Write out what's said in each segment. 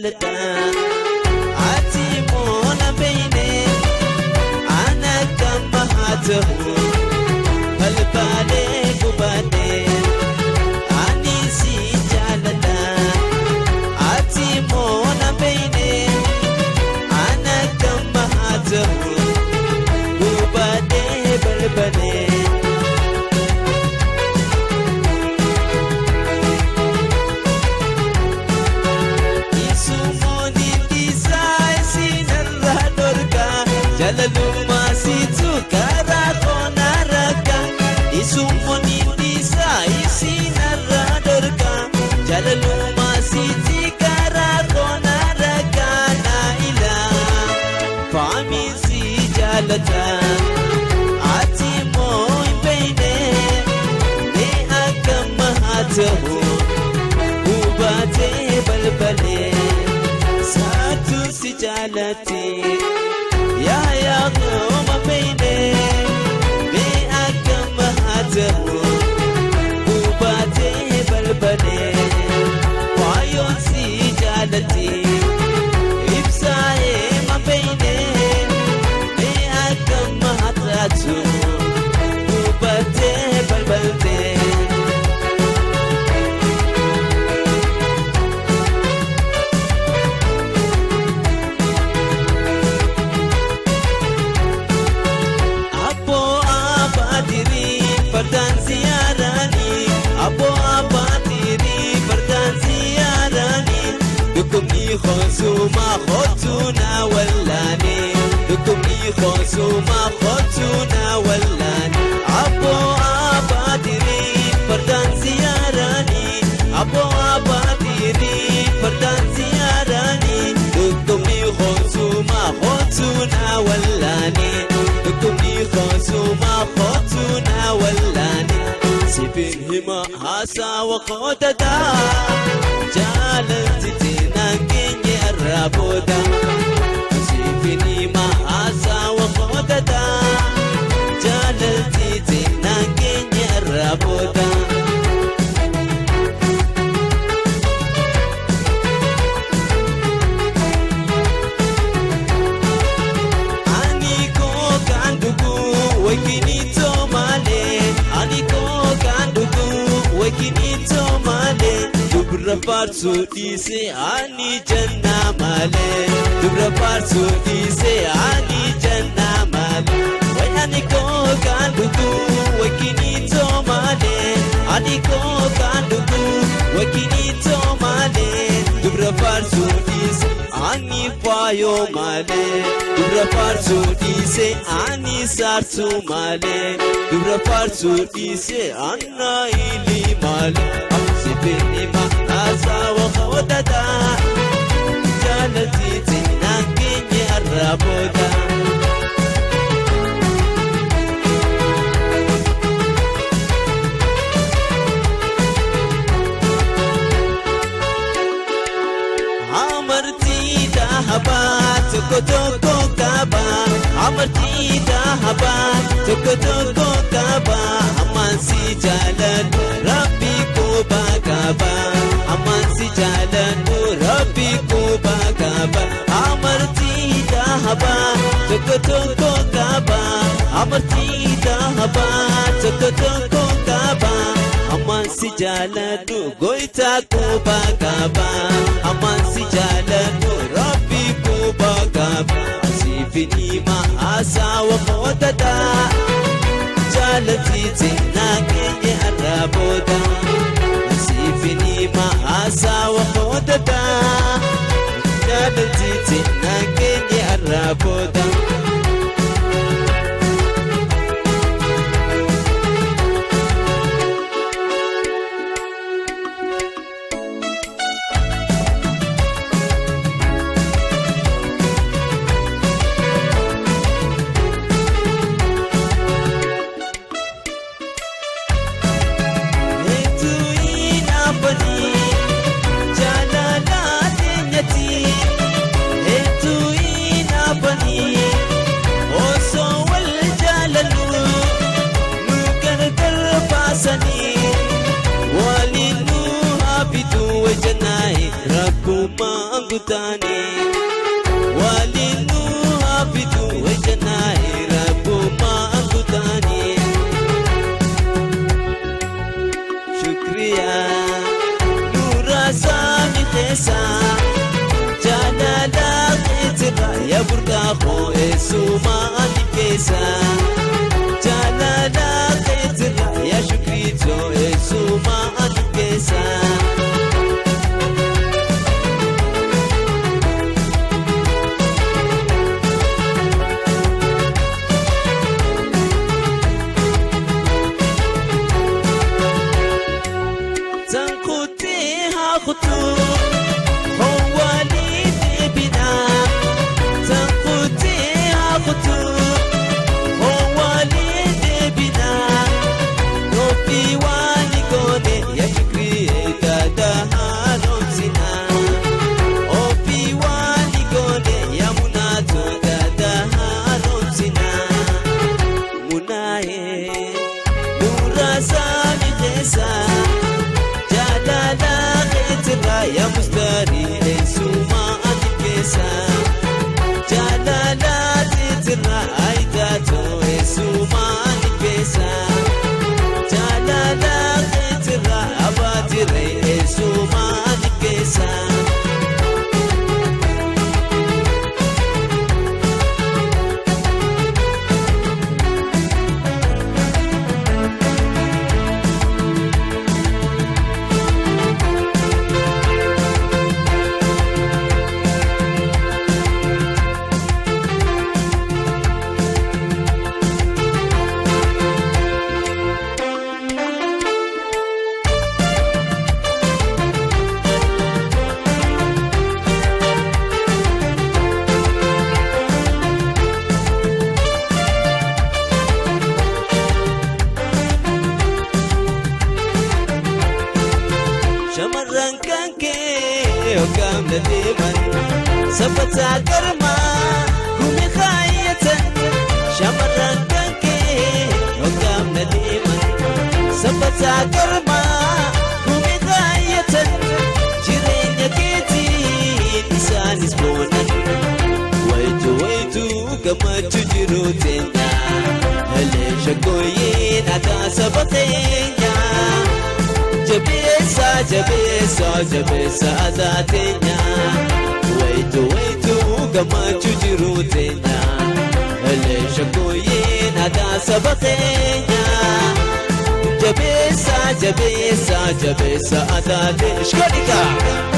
jaalladha ati moona beeyne ana kamma haa ta'u balbaalee gubadhee ani si jaalladha ati moona beeyne ana kamma haa ta'u gubadhee balbalee. Jalaluma situ karakona raka isumoni disa isinara dorka Jalaluma siti karakona raka la ila fami si jalata ati moi beine ne akam hatahu ubate balbale satu si jalati ya goma beine be akam hatahu ubate balbale wayon si jalati ibsae ma beine be akam hatatu ubate balbalte Fardan ziyarani abo abatiri fardan ziyarani dukumni khosuma khotuna wallani dukumni khosuma khotuna wallani abo abatiri fardan ziyarani abo abatiri fardan ziyarani dukumni khosuma khotuna wallani dukumni khosuma khotuna wallani sifin hima hasa wa qodada jalanti tinangenye raboda sifin hima hasa wa qodada jalanti tinangenye raboda aniko kandugu wakinito male aniko kandugu wakinito male dubra farsu dise ani janna male dubra farsu dise ani janna male way aniko kandugu wakinito male aniko kandugu wakinito male dubra farsu dise ani payo male dubra farsu dise ani sarsu male dubra farsu dise anna ili male sifini ma asa wa khawdada jalati tinangenye araboda amarti dahaba toko kaba amarti dahaba toko kaba amansi jalan rabbi ko bagaba amansi jalan rabbi ko bagaba amarti dahaba toko kaba amarti dahaba toko kaba amansi jalan goita ko bagaba amansi jalan rabbi ko bagaba sifini ma asa wa qodada jalati tinangenye araboda sifini ma asa wa qodada jalati tinangenye araboda Jalala dinyati, etu ina bani. أنكتاني والينو هابدو وجناي ربو ما أنكتاني شكريا نورا سامي خيسا جانا لا يا بركاخو إسو ما أنكيسا جانا لا يا شكريتو إسو ما أنكيسا تنقوتيها خطو هو ليدي بنا تنقوتيها خطو هو ليدي بنا نوفي واني كوني يا شكري دادها روزنا وفي واني كوني يا مناتو دادها روزنا مناي نورا سامي خيسا يا مستري إنسو ما أنكيسا جلالات ترى عيداتو إنسو ما أنكيسا جلالات ترى أبادري إنسو ما أنكيسا شمران كانكي وكام لديمن سبتا كرما قومي خاية شمران كانكي وكام لديمن سبتا كرما قومي خاية جيرين يكيتي نسان سبونا ويتو كما تجرو تنيا هلي شكوين عدا سبقينيا جبيسا جبيسا جبيسا أذاتينا ويتو كما تجرو تينا اللي شكوين هذا سبقينا جبيسا جبيسا جبيسا أذاتينا شكريكا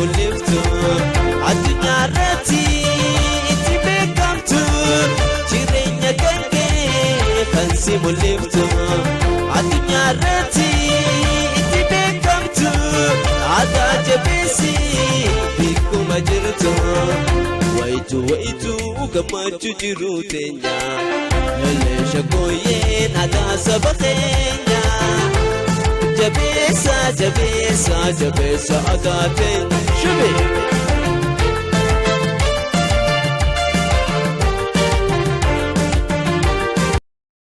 ملفتو عالدنيا راتي انتي بكمتو جيرينيا كنكي خنسي ملفتو عالدنيا راتي انتي بكمتو عدا جبسي بيكو مجرتو ويتو كما تجرو تنيا هلي شكوين هذا سبقينا جبيسا جبيسا جبيسا أداتين شبي